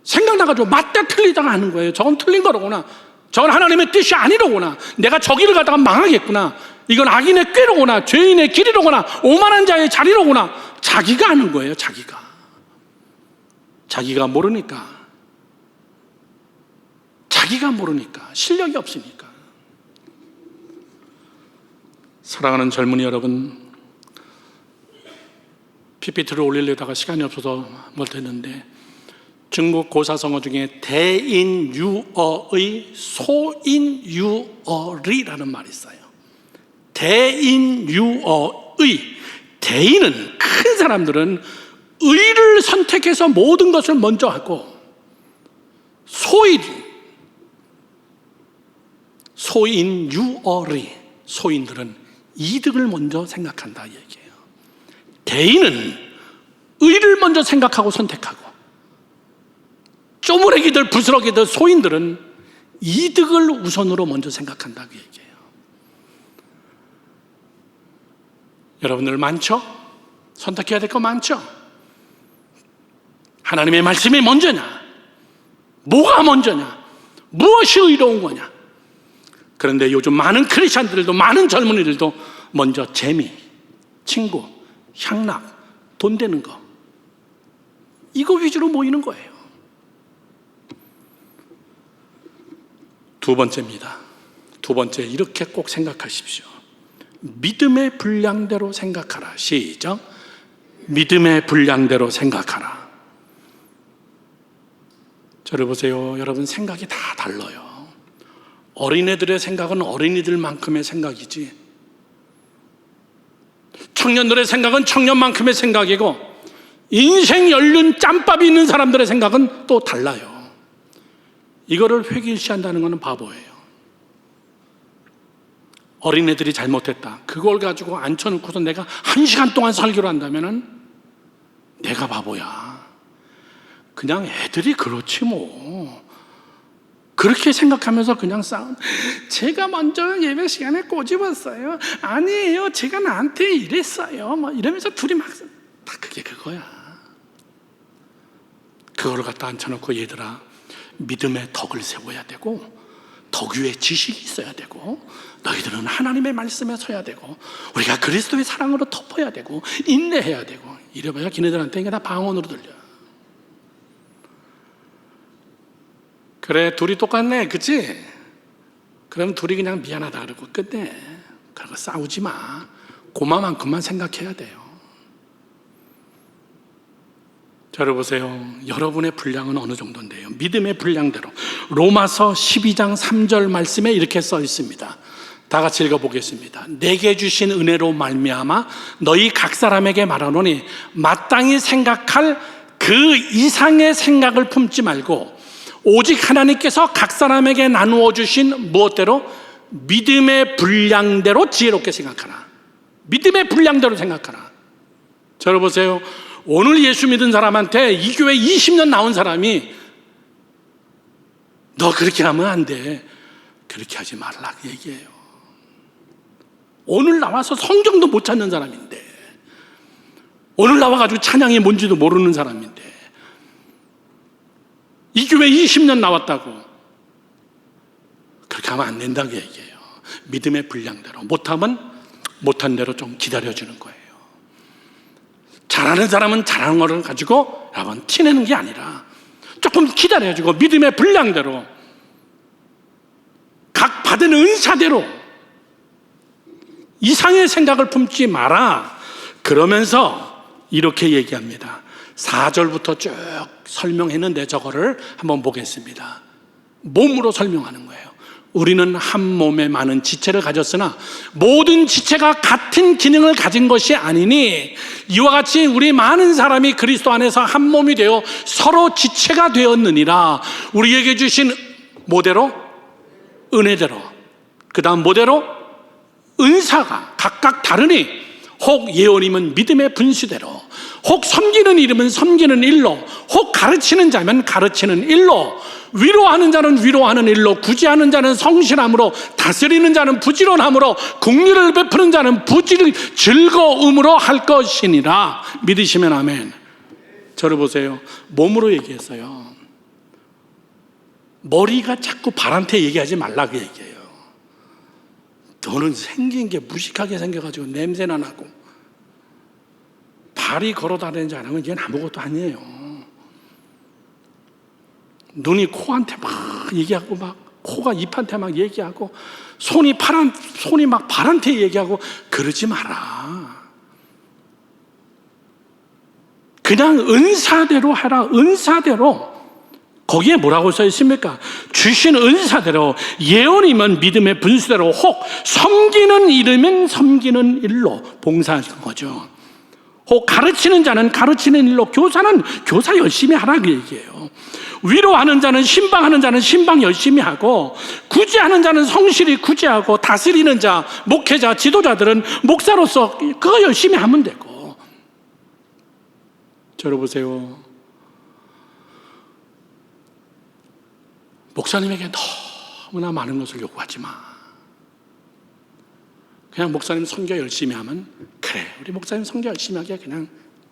A: 생각나가지고 맞다 틀리다가 하는 거예요. 저건 틀린 거로구나, 저건 하나님의 뜻이 아니로구나, 내가 저기를 가다가 망하겠구나, 이건 악인의 꾀로구나, 죄인의 길이로구나, 오만한 자의 자리로구나. 자기가 하는 거예요. 자기가 모르니까 실력이 없으니까. 사랑하는 젊은이 여러분, PPT를 올리려다가 시간이 없어서 못했는데, 중국 고사성어 중에 대인유어의 소인유어리라는 말이 있어요. 대인유어의, 대인은 큰 사람들은 의를 선택해서 모든 것을 먼저 하고, 소인유어리, 소인들은 이득을 먼저 생각한다 얘기해요. 대인은 의를 먼저 생각하고 선택하고, 쪼무레기들, 부스러기들, 소인들은 이득을 우선으로 먼저 생각한다고 얘기해요. 여러분들 많죠? 선택해야 될 거 많죠? 하나님의 말씀이 먼저냐? 뭐가 먼저냐? 무엇이 의로운 거냐? 그런데 요즘 많은 크리스찬들도, 많은 젊은이들도 먼저 재미, 친구, 향락, 돈 되는 거, 이거 위주로 모이는 거예요. 두 번째입니다. 두 번째, 이렇게 꼭 생각하십시오. 믿음의 분량대로 생각하라. 시작. 믿음의 분량대로 생각하라. 저를 보세요. 여러분 생각이 다 달라요. 어린애들의 생각은 어린이들만큼의 생각이지, 청년들의 생각은 청년만큼의 생각이고, 인생 연륜 짬밥이 있는 사람들의 생각은 또 달라요. 이거를 회귀시한다는 것은 바보예요. 어린애들이 잘못했다, 그걸 가지고 앉혀놓고서 내가 1시간 동안 설교를 한다면 내가 바보야. 그냥 애들이 그렇지 뭐. 그렇게 생각하면서 그냥 싸운, 제가 먼저 예배 시간에 꼬집었어요, 아니에요, 제가 나한테 이랬어요, 뭐 이러면서 둘이 막, 다 그게 그거야. 그거를 갖다 앉혀놓고, 얘들아, 믿음의 덕을 세워야 되고, 덕 위에 지식이 있어야 되고, 너희들은 하나님의 말씀에 서야 되고, 우리가 그리스도의 사랑으로 덮어야 되고, 인내해야 되고, 이래봐야 걔네들한테 이게 다 방언으로 들려. 그래, 둘이 똑같네, 그치? 그럼 둘이 그냥 미안하다 그러고 끝내. 그러고 싸우지 마. 고마만큼만 생각해야 돼요. 저를 보세요. 여러분의 분량은 어느 정도인데요? 믿음의 분량대로. 로마서 12장 3절 말씀에 이렇게 써 있습니다. 다 같이 읽어보겠습니다. 내게 주신 은혜로 말미암아 너희 각 사람에게 말하노니 마땅히 생각할 그 이상의 생각을 품지 말고 오직 하나님께서 각 사람에게 나누어 주신 무엇대로? 믿음의 분량대로 지혜롭게 생각하라. 믿음의 분량대로 생각하라. 저를 보세요. 오늘 예수 믿은 사람한테 이 교회 20년 나온 사람이 너 그렇게 하면 안 돼, 그렇게 하지 말라 그 얘기예요. 오늘 나와서 성경도 못 찾는 사람인데, 오늘 나와가지고 찬양이 뭔지도 모르는 사람인데, 이 교회 20년 나왔다고 그렇게 하면 안 된다고 얘기해요. 믿음의 분량대로. 못하면 못한 대로 좀 기다려주는 거예요. 잘하는 사람은 잘하는 거를 가지고 여러분 티내는 게 아니라 조금 기다려주고 믿음의 분량대로, 각 받은 은사대로 이상의 생각을 품지 마라. 그러면서 이렇게 얘기합니다. 4절부터 쭉 설명했는데 저거를 한번 보겠습니다. 몸으로 설명하는 거예요. 우리는 한 몸에 많은 지체를 가졌으나 모든 지체가 같은 기능을 가진 것이 아니니 이와 같이 우리 많은 사람이 그리스도 안에서 한 몸이 되어 서로 지체가 되었느니라. 우리에게 주신 뭐대로? 은혜대로. 그 다음 뭐대로? 은사가 각각 다르니 혹 예언이면 믿음의 분수대로, 혹 섬기는 일이면 섬기는 일로, 혹 가르치는 자면 가르치는 일로, 위로하는 자는 위로하는 일로, 구제하는 자는 성실함으로, 다스리는 자는 부지런함으로, 긍휼을 베푸는 자는 즐거움으로 할 것이니라. 믿으시면 아멘. 저를 보세요. 몸으로 얘기했어요. 머리가 자꾸 발한테 얘기하지 말라고 얘기해요. 너는 생긴 게 무식하게 생겨가지고 냄새나 나고, 발이 걸어다니는지 안 하면 이건 아무것도 아니에요. 눈이 코한테 막 얘기하고, 막 코가 입한테 막 얘기하고, 손이 막 발한테 얘기하고, 그러지 마라. 그냥 은사대로 하라. 은사대로. 거기에 뭐라고 써 있습니까? 주신 은사대로, 예언이면 믿음의 분수대로, 혹 섬기는 일이면 섬기는 일로 봉사하는 거죠. 혹 가르치는 자는 가르치는 일로, 교사는 교사 열심히 하라 그 얘기예요. 위로하는 자는, 신방하는 자는 신방 열심히 하고, 구제하는 자는 성실히 구제하고, 다스리는 자, 목회자, 지도자들은 목사로서 그거 열심히 하면 되고. 저를 보세요. 목사님에게 너무나 많은 것을 요구하지 마. 그냥 목사님 선교 열심히 하면 그래, 우리 목사님 성교 열심히 하게 그냥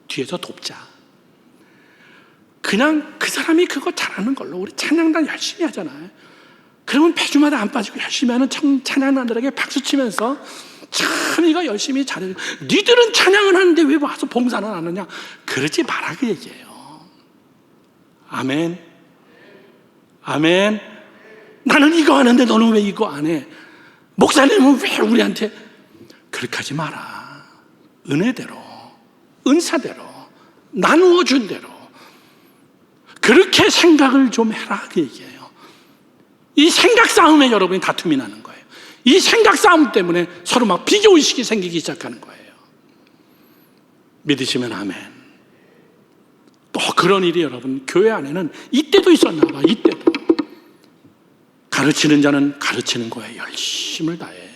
A: 뒤에서 돕자. 그냥 그 사람이 그거 잘하는 걸로 우리 찬양단 열심히 하잖아요. 그러면 매주마다 안 빠지고 열심히 하는 찬양단들에게 박수 치면서 참 이거 열심히 잘해. 니들은 찬양을 하는데 왜 와서 봉사는 안 하느냐? 그러지 마라 그 얘기예요. 아멘. 아멘. 나는 이거 하는데 너는 왜 이거 안 해? 목사님은 왜 우리한테? 그렇게 하지 마라. 은혜대로, 은사대로, 나누어 준 대로 그렇게 생각을 좀 해라 그 얘기예요. 이 생각 싸움에 여러분이 다툼이 나는 거예요. 이 생각 싸움 때문에 서로 막 비교의식이 생기기 시작하는 거예요. 믿으시면 아멘. 또 그런 일이 여러분 교회 안에는 이때도 있었나 봐. 이때도 가르치는 자는 가르치는 거에 열심을 다해.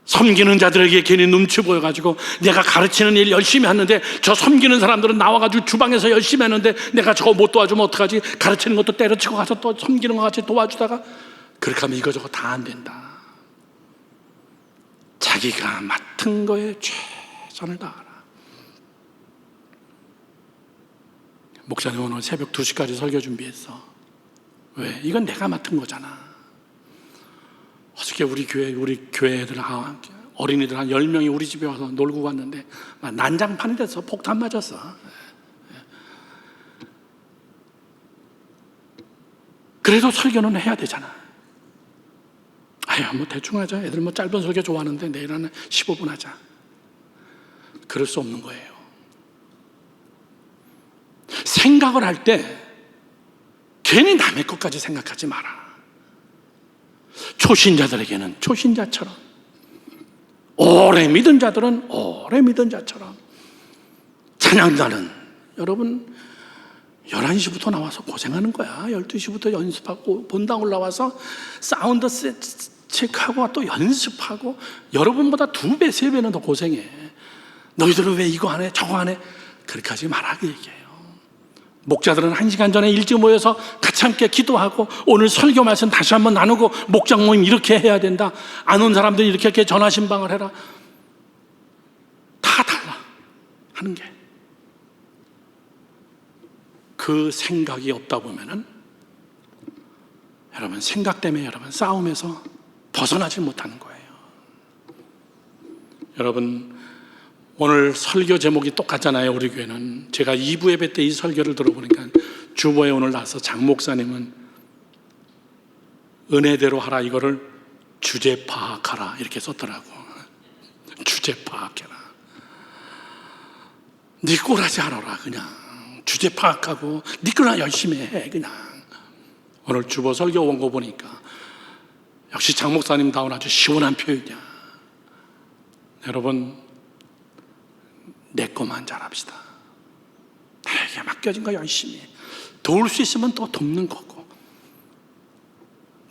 A: 섬기는 자들에게 괜히 눈치 보여가지고 내가 가르치는 일 열심히 하는데 저 섬기는 사람들은 나와가지고 주방에서 열심히 하는데 내가 저거 못 도와주면 어떡하지? 가르치는 것도 때려치고 가서 또 섬기는 것 같이 도와주다가 그렇게 하면 이거저거 다 안 된다. 자기가 맡은 거에 최선을 다하라. 목사님 오늘 새벽 2시까지 설교 준비했어. 왜? 이건 내가 맡은 거잖아. 어저께 우리 교회 애들, 어린이들 한 10명이 우리 집에 와서 놀고 갔는데 난장판이 돼서 폭탄 맞았어. 그래도 설교는 해야 되잖아. 아유, 뭐 대충 하자. 애들 뭐 짧은 설교 좋아하는데 내일 한 15분 하자. 그럴 수 없는 거예요. 생각을 할 때 괜히 남의 것까지 생각하지 마라. 초신자들에게는 초신자처럼, 오래 믿은 자들은 오래 믿은 자처럼. 찬양단은 여러분 11시부터 나와서 고생하는 거야. 12시부터 연습하고 본당 올라와서 사운드 체크하고 또 연습하고 여러분보다 2배, 3배는 더 고생해. 너희들은 왜 이거 안 해? 저거 안 해? 그렇게 하지 마라 그 얘기예요. 목자들은 1시간 전에 일찍 모여서 같이 함께 기도하고 오늘 설교 말씀 다시 한번 나누고 목장 모임 이렇게 해야 된다. 안 온 사람들이 이렇게 전화 신방을 해라. 다 달라 하는 게. 그 생각이 없다 보면은 여러분 생각 때문에 여러분 싸움에서 벗어나지 못하는 거예요. 여러분 오늘 설교 제목이 똑같잖아요. 우리 교회는. 제가 2부 예배 때 이 설교를 들어보니까 주보에 오늘 나서 장 목사님은 은혜대로 하라 이거를 주제 파악하라 이렇게 썼더라고. 주제 파악해라. 네 꼴하지 않아라. 그냥 주제 파악하고 네 거나 열심히 해. 그냥 오늘 주보 설교 원고 보니까 역시 장 목사님다운 아주 시원한 표현이야. 여러분 내 것만 잘합시다. 나에게 맡겨진 거 열심히 해. 도울 수 있으면 또 돕는 거고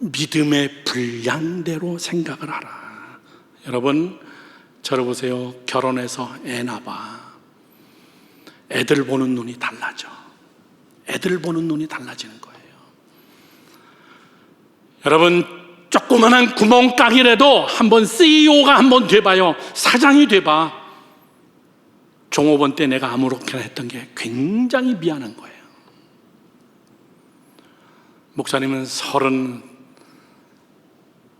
A: 믿음의 분량대로 생각을 하라. 여러분 저를 보세요. 결혼해서 애 낳아. 애들 보는 눈이 달라져. 애들 보는 눈이 달라지는 거예요. 여러분 조그만한 구멍가게라도 한번 CEO가 한번 돼봐요. 사장이 돼봐. 종업원 때 내가 아무렇게나 했던 게 굉장히 미안한 거예요. 목사님은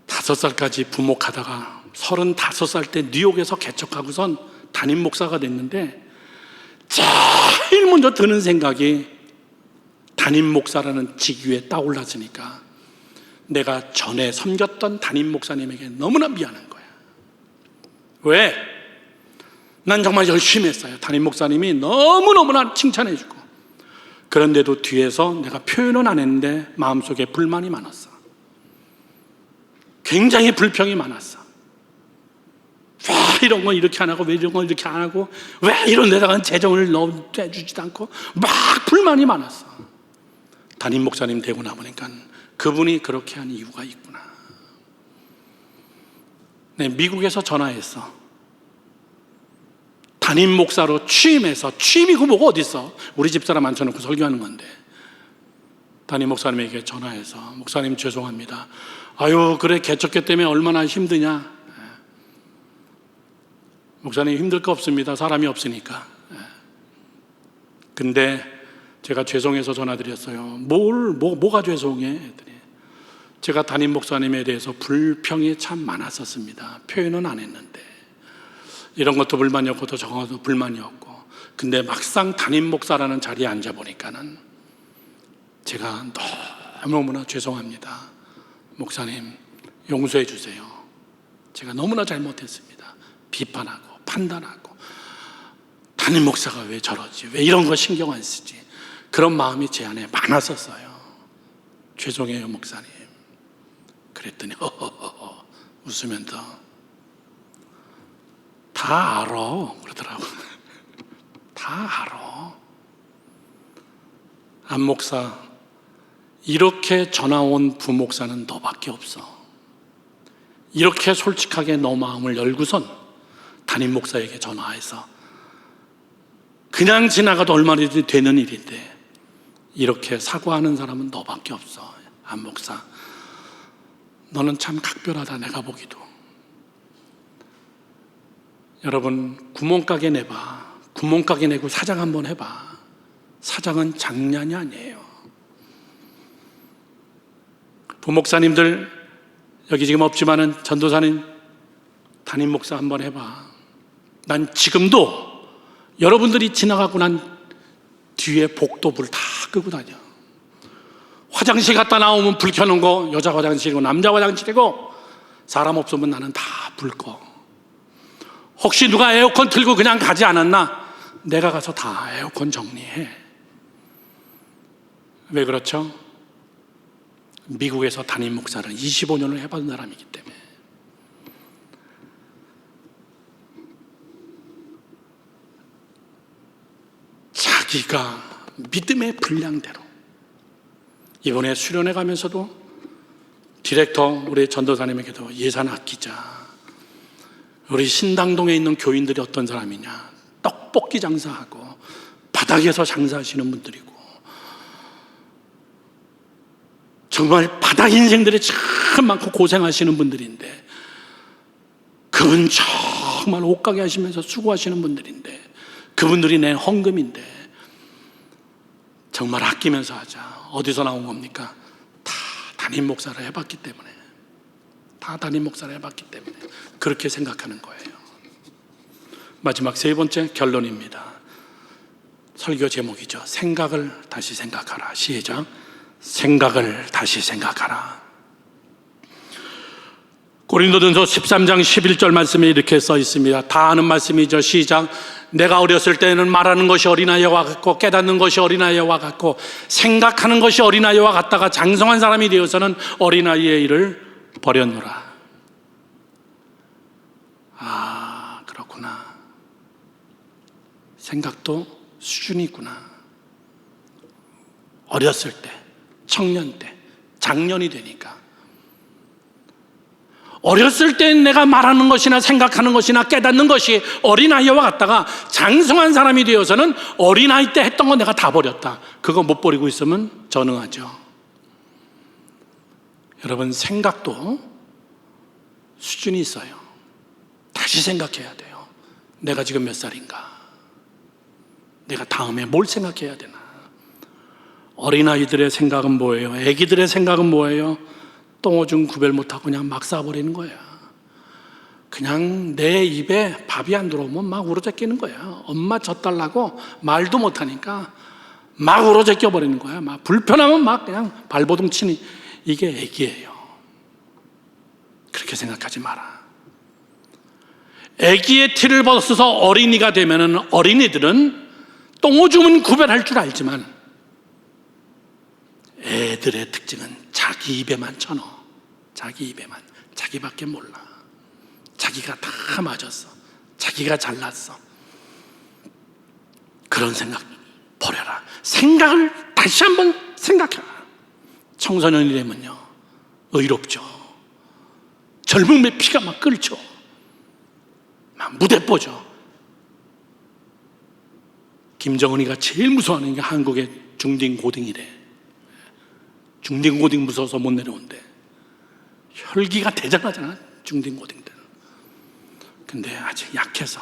A: 35살까지 부목하다가 35살 때 뉴욕에서 개척하고선 담임 목사가 됐는데 제일 먼저 드는 생각이 담임 목사라는 직위에 떠올랐으니까 내가 전에 섬겼던 담임 목사님에게 너무나 미안한 거야. 왜? 난 정말 열심히 했어요. 담임 목사님이 너무너무나 칭찬해 주고 그런데도 뒤에서 내가 표현은 안 했는데 마음속에 불만이 많았어. 굉장히 불평이 많았어. 왜 이런 건 이렇게 안 하고 왜 이런 건 이렇게 안 하고 왜 이런 데다가 재정을 넣어주지도 않고 막 불만이 많았어. 담임 목사님 되고 나보니까 그분이 그렇게 한 이유가 있구나. 네, 미국에서 전화했어. 담임 목사로 취임해서 취임이 그 뭐가 어딨어. 우리 집사람 앉혀놓고 설교하는 건데 담임 목사님에게 전화해서 목사님 죄송합니다. 아유 그래 개척교 때문에 얼마나 힘드냐. 목사님 힘들 거 없습니다. 사람이 없으니까. 근데 제가 죄송해서 전화드렸어요. 뭐가 죄송해? 했더니 제가 담임 목사님에 대해서 불평이 참 많았었습니다. 표현은 안 했는데 이런 것도 불만이었고 또 저런 것도 불만이었고, 근데 막상 담임 목사라는 자리에 앉아보니까는 제가 너무너무나 죄송합니다. 목사님 용서해 주세요. 제가 너무나 잘못했습니다. 비판하고 판단하고 담임 목사가 왜 저러지, 왜 이런 거 신경 안 쓰지, 그런 마음이 제 안에 많았었어요. 죄송해요 목사님. 그랬더니 웃으면서 다 알아 그러더라고요. 다 알아. 안 목사, 이렇게 전화 온 부목사는 너밖에 없어. 이렇게 솔직하게 너 마음을 열고선 담임 목사에게 전화해서 그냥 지나가도 얼마든지 되는 일인데 이렇게 사과하는 사람은 너밖에 없어. 안 목사, 너는 참 각별하다. 내가 보기도. 여러분, 구멍가게 내봐. 구멍가게 내고 사장 한번 해봐. 사장은 장난이 아니에요. 부목사님들 여기 지금 없지만은 전도사님, 담임 목사 한번 해봐. 난 지금도 여러분들이 지나가고 난 뒤에 복도불 다 끄고 다녀. 화장실 갔다 나오면 불 켜는 거 여자 화장실이고 남자 화장실이고, 사람 없으면 나는 다 불 꺼. 혹시 누가 에어컨 틀고 그냥 가지 않았나? 내가 가서 다 에어컨 정리해. 왜 그렇죠? 미국에서 담임 목사를 25년을 해본 사람이기 때문에. 자기가 믿음의 분량대로, 이번에 수련회 가면서도 디렉터 우리 전도사님에게도 예산 아끼자. 우리 신당동에 있는 교인들이 어떤 사람이냐, 떡볶이 장사하고 바닥에서 장사하시는 분들이고 정말 바닥 인생들이 참 많고 고생하시는 분들인데, 그분 정말 옷가게 하시면서 수고하시는 분들인데, 그분들이 낸 헌금인데 정말 아끼면서 하자. 어디서 나온 겁니까? 다 담임 목사를 해봤기 때문에, 다 담임 목사를 해봤기 때문에 그렇게 생각하는 거예요. 마지막 세 번째 결론입니다. 설교 제목이죠. 생각을 다시 생각하라. 시작. 생각을 다시 생각하라. 고린도전서 13장 11절 말씀에 이렇게 써 있습니다. 다 아는 말씀이죠. 시작. 내가 어렸을 때는 말하는 것이 어린아이와 같고 깨닫는 것이 어린아이와 같고 생각하는 것이 어린아이와 같다가 장성한 사람이 되어서는 어린아이의 일을 버렸노라. 아, 그렇구나. 생각도 수준이 있구나. 어렸을 때, 청년 때, 장년이 되니까, 어렸을 땐 내가 말하는 것이나 생각하는 것이나 깨닫는 것이 어린아이와 같다가 장성한 사람이 되어서는 어린아이 때 했던 거 내가 다 버렸다. 그거 못 버리고 있으면 전응하죠. 여러분, 생각도 수준이 있어요. 다시 생각해야 돼요. 내가 지금 몇 살인가? 내가 다음에 뭘 생각해야 되나? 어린아이들의 생각은 뭐예요? 애기들의 생각은 뭐예요? 똥오줌 구별 못하고 그냥 막 싸버리는 거야. 그냥 내 입에 밥이 안 들어오면 막 우러제끼는 거야. 엄마 젖달라고 말도 못하니까 막 우러제껴버리는 거야. 막 불편하면 막 그냥 발버둥 치는, 이게 애기예요. 그렇게 생각하지 마라. 애기의 티를 벗어서 어린이가 되면은, 어린이들은 똥오줌은 구별할 줄 알지만 애들의 특징은 자기 입에만 쳐넣어. 자기 입에만. 자기밖에 몰라. 자기가 다 맞았어. 자기가 잘났어. 그런 생각 버려라. 생각을 다시 한번 생각해라. 청소년이 되면요, 의롭죠. 젊음의 피가 막 끓죠. 막 무대뽀죠. 김정은이가 제일 무서워하는 게 한국의 중딩고딩이래. 중딩고딩 무서워서 못 내려온대. 혈기가 대장하잖아, 중딩고딩들. 근데 아직 약해서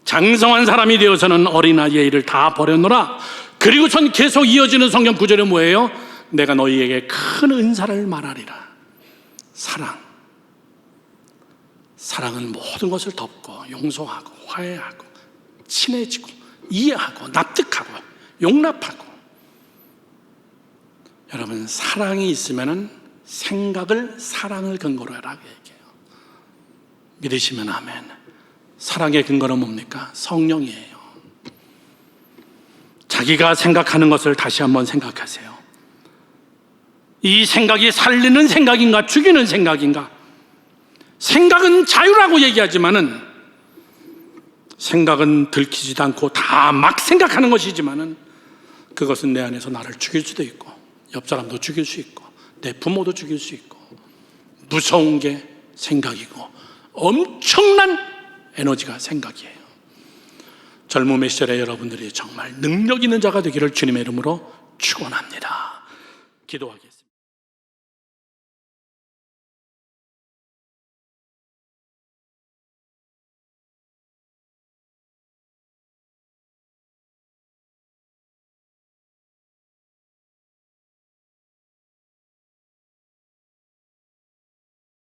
A: 장성한 사람이 되어서는 어린아이의 일을 다 버렸노라. 그리고선 계속 이어지는 성경 구절은 뭐예요? 내가 너희에게 큰 은사를 말하리라. 사랑은 모든 것을 덮고 용서하고 화해하고 친해지고 이해하고 납득하고 용납하고. 여러분, 사랑이 있으면 생각을 사랑을 근거로 하라고 얘기해요. 믿으시면 아멘. 사랑의 근거는 뭡니까? 성령이에요. 자기가 생각하는 것을 다시 한번 생각하세요. 이 생각이 살리는 생각인가 죽이는 생각인가? 생각은 자유라고 얘기하지만은 생각은 들키지도 않고 다 막 생각하는 것이지만은 그것은 내 안에서 나를 죽일 수도 있고 옆 사람도 죽일 수 있고 내 부모도 죽일 수 있고 무서운 게 생각이고 엄청난 에너지가 생각이에요. 젊음의 시절에 여러분들이 정말 능력 있는 자가 되기를 주님의 이름으로 축원합니다. 기도하겠습니다.